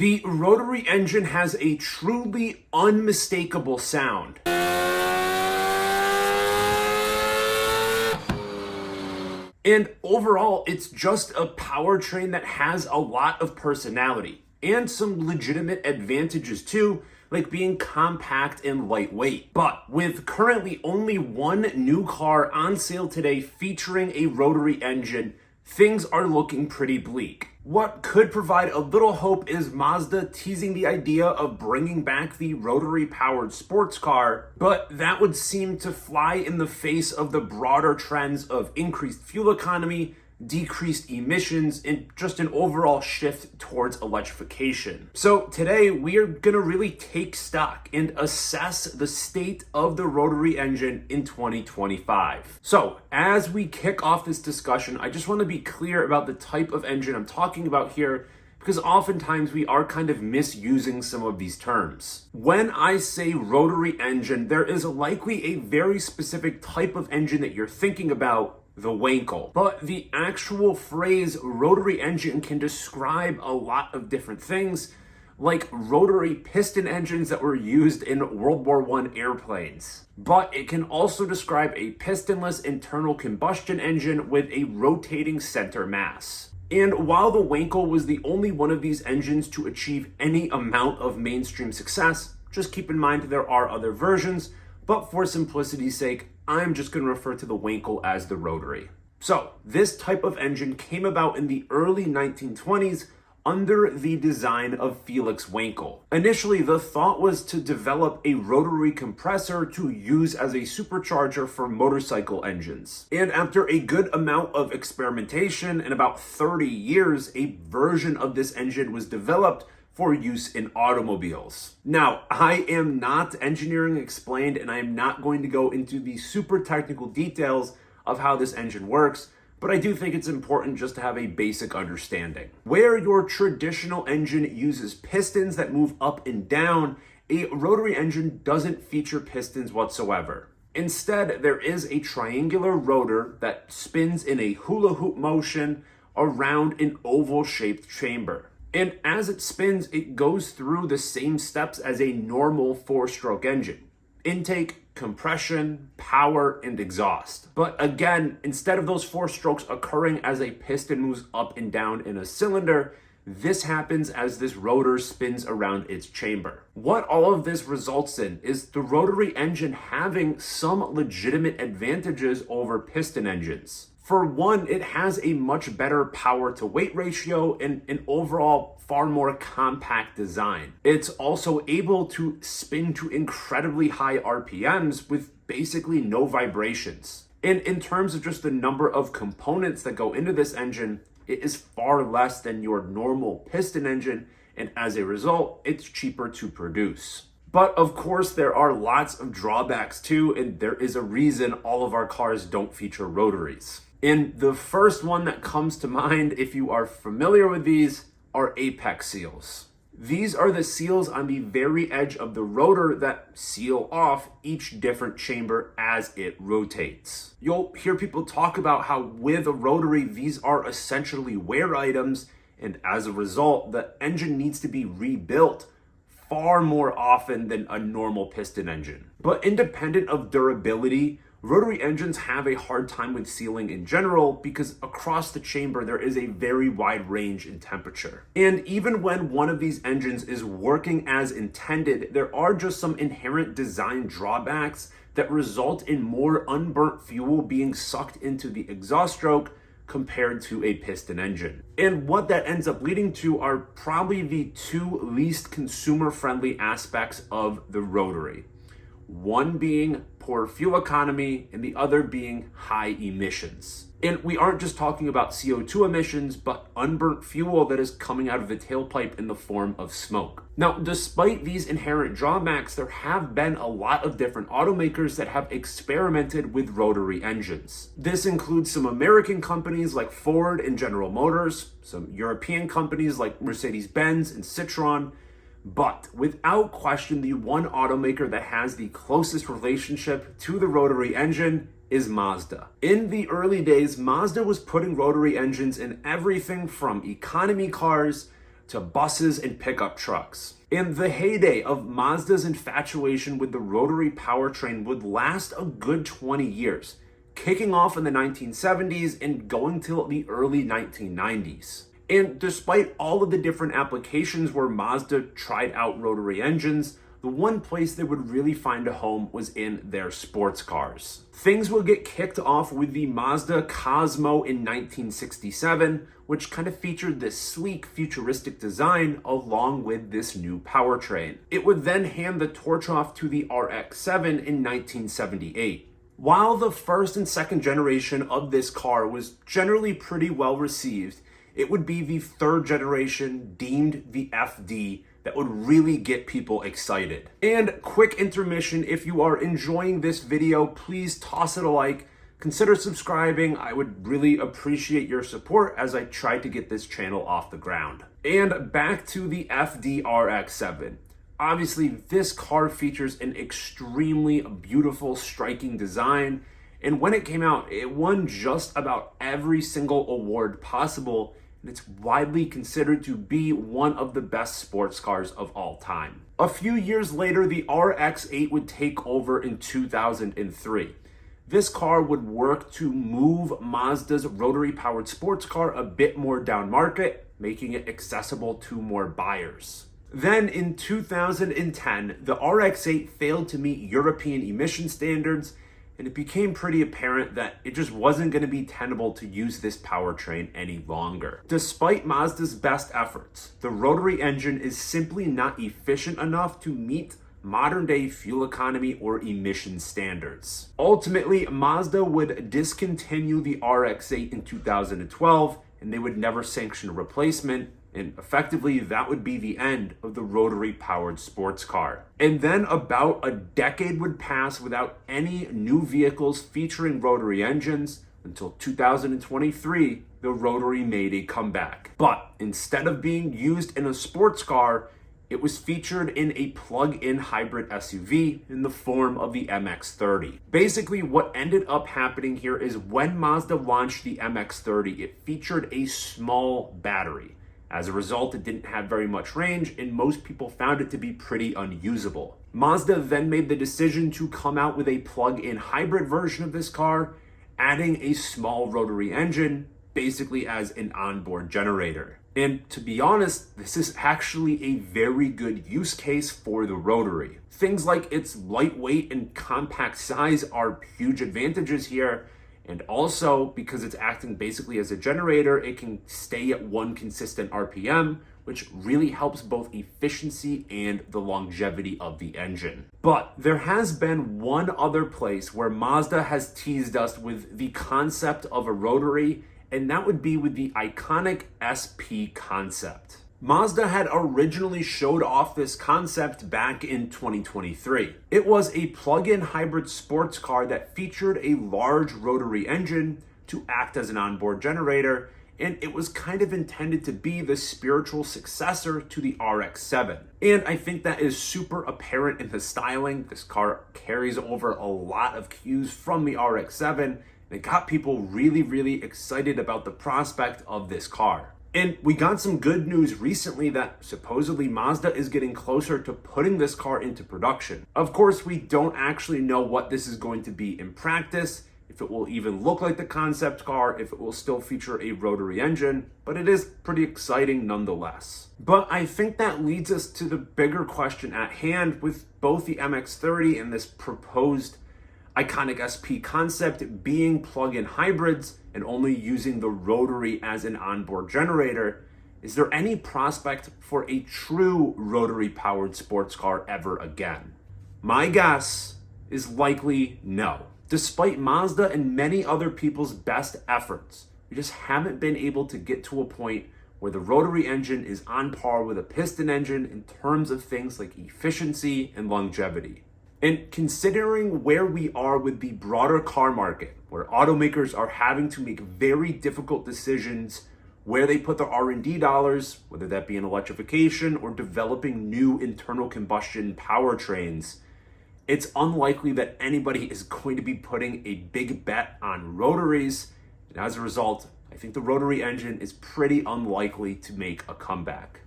The rotary engine has a truly unmistakable sound. And overall, it's just a powertrain that has a lot of personality and some legitimate advantages too, like being compact and lightweight. But with currently only one new car on sale today featuring a rotary engine, things are looking pretty bleak. What could provide a little hope is Mazda teasing the idea of bringing back the rotary-powered sports car, but that would seem to fly in the face of the broader trends of increased fuel economy, decreased emissions, and just an overall shift towards electrification. So today we are going to really take stock and assess the state of the rotary engine in 2025. So as we kick off this discussion, I just want to be clear about the type of engine I'm talking about here, because oftentimes we are kind of misusing some of these terms. When I say rotary engine, there is likely a very specific type of engine that you're thinking about, the Wankel. But the actual phrase rotary engine can describe a lot of different things, like rotary piston engines that were used in World War I airplanes. But it can also describe a pistonless internal combustion engine with a rotating center mass. And while the Wankel was the only one of these engines to achieve any amount of mainstream success, just keep in mind there are other versions, but for simplicity's sake, I'm just going to refer to the Wankel as the rotary. So this type of engine came about in the early 1920s under the design of Felix Wankel. Initially, the thought was to develop a rotary compressor to use as a supercharger for motorcycle engines. And after a good amount of experimentation and about 30 years, a version of this engine was developed for use in automobiles. Now, I am not engineering explained, and I am not going to go into the super technical details of how this engine works, but I do think it's important just to have a basic understanding. Where your traditional engine uses pistons that move up and down, a rotary engine doesn't feature pistons whatsoever. Instead, there is a triangular rotor that spins in a hula hoop motion around an oval-shaped chamber. And as it spins, it goes through the same steps as a normal four-stroke engine: intake, compression, power, and exhaust. But again, instead of those four strokes occurring as a piston moves up and down in a cylinder, this happens as this rotor spins around its chamber. What all of this results in is the rotary engine having some legitimate advantages over piston engines. For one, it has a much better power to weight ratio and an overall far more compact design. It's also able to spin to incredibly high RPMs with basically no vibrations. And in terms of just the number of components that go into this engine, it is far less than your normal piston engine, and as a result, it's cheaper to produce. But of course, there are lots of drawbacks too, and there is a reason all of our cars don't feature rotaries. And the first one that comes to mind, if you are familiar with these, are apex seals. These are the seals on the very edge of the rotor that seal off each different chamber as it rotates. You'll hear people talk about how with a rotary, these are essentially wear items, and as a result, the engine needs to be rebuilt far more often than a normal piston engine. But independent of durability, rotary engines have a hard time with sealing in general because across the chamber there is a very wide range in temperature. And even when one of these engines is working as intended, there are just some inherent design drawbacks that result in more unburnt fuel being sucked into the exhaust stroke compared to a piston engine. And what that ends up leading to are probably the two least consumer-friendly aspects of the rotary. One being poor fuel economy and the other being high emissions. And we aren't just talking about CO2 emissions, but unburnt fuel that is coming out of the tailpipe in the form of smoke. Now, despite these inherent drawbacks, there have been a lot of different automakers that have experimented with rotary engines. This includes some American companies like Ford and General Motors, some European companies like Mercedes-Benz and Citroën, but without question, the one automaker that has the closest relationship to the rotary engine is Mazda. In the early days, Mazda was putting rotary engines in everything from economy cars to buses and pickup trucks. And the heyday of Mazda's infatuation with the rotary powertrain would last a good 20 years, kicking off in the 1970s and going till the early 1990s. And despite all of the different applications where Mazda tried out rotary engines, the one place they would really find a home was in their sports cars. Things would get kicked off with the Mazda Cosmo in 1967, which kind of featured this sleek, futuristic design along with this new powertrain. It would then hand the torch off to the RX-7 in 1978. While the first and second generation of this car was generally pretty well received, it would be the third generation, deemed the FD, that would really get people excited. And quick intermission, if you are enjoying this video, please toss it a like, consider subscribing. I would really appreciate your support as I try to get this channel off the ground. And back to the FD RX-7. Obviously, this car features an extremely beautiful, striking design. And when it came out, it won just about every single award possible. And it's widely considered to be one of the best sports cars of all time. A few years later, the RX-8 would take over in 2003. This car would work to move Mazda's rotary-powered sports car a bit more down market, making it accessible to more buyers. Then in 2010, the RX-8 failed to meet European emission standards, and it became pretty apparent that it just wasn't going to be tenable to use this powertrain any longer. Despite Mazda's best efforts, the rotary engine is simply not efficient enough to meet modern-day fuel economy or emission standards. Ultimately, Mazda would discontinue the RX-8 in 2012, and they would never sanction a replacement. And effectively, that would be the end of the rotary-powered sports car. And then about a decade would pass without any new vehicles featuring rotary engines until 2023, the Rotary made a comeback. But instead of being used in a sports car, it was featured in a plug-in hybrid SUV in the form of the MX-30. Basically, what ended up happening here is when Mazda launched the MX-30, it featured a small battery. As a result, it didn't have very much range, and most people found it to be pretty unusable. Mazda then made the decision to come out with a plug-in hybrid version of this car, adding a small rotary engine, basically as an onboard generator. And to be honest, this is actually a very good use case for the rotary. Things like its lightweight and compact size are huge advantages here. And also, because it's acting basically as a generator, it can stay at one consistent RPM, which really helps both efficiency and the longevity of the engine. But there has been one other place where Mazda has teased us with the concept of a rotary, and that would be with the iconic SP concept. Mazda had originally showed off this concept back in 2023. It was a plug-in hybrid sports car that featured a large rotary engine to act as an onboard generator, and it was kind of intended to be the spiritual successor to the RX-7. And I think that is super apparent in the styling. This car carries over a lot of cues from the RX-7, and it got people really, really excited about the prospect of this car. And we got some good news recently that supposedly Mazda is getting closer to putting this car into production. Of course, we don't actually know what this is going to be in practice, if it will even look like the concept car, if it will still feature a rotary engine, but it is pretty exciting nonetheless. But I think that leads us to the bigger question at hand with both the MX-30 and this proposed iconic SP concept being plug-in hybrids and only using the rotary as an onboard generator. Is there any prospect for a true rotary-powered sports car ever again? My guess is likely no. Despite Mazda and many other people's best efforts, we just haven't been able to get to a point where the rotary engine is on par with a piston engine in terms of things like efficiency and longevity. And considering where we are with the broader car market, where automakers are having to make very difficult decisions where they put their R&D dollars, whether that be in electrification or developing new internal combustion powertrains, it's unlikely that anybody is going to be putting a big bet on rotaries. And as a result, I think the rotary engine is pretty unlikely to make a comeback.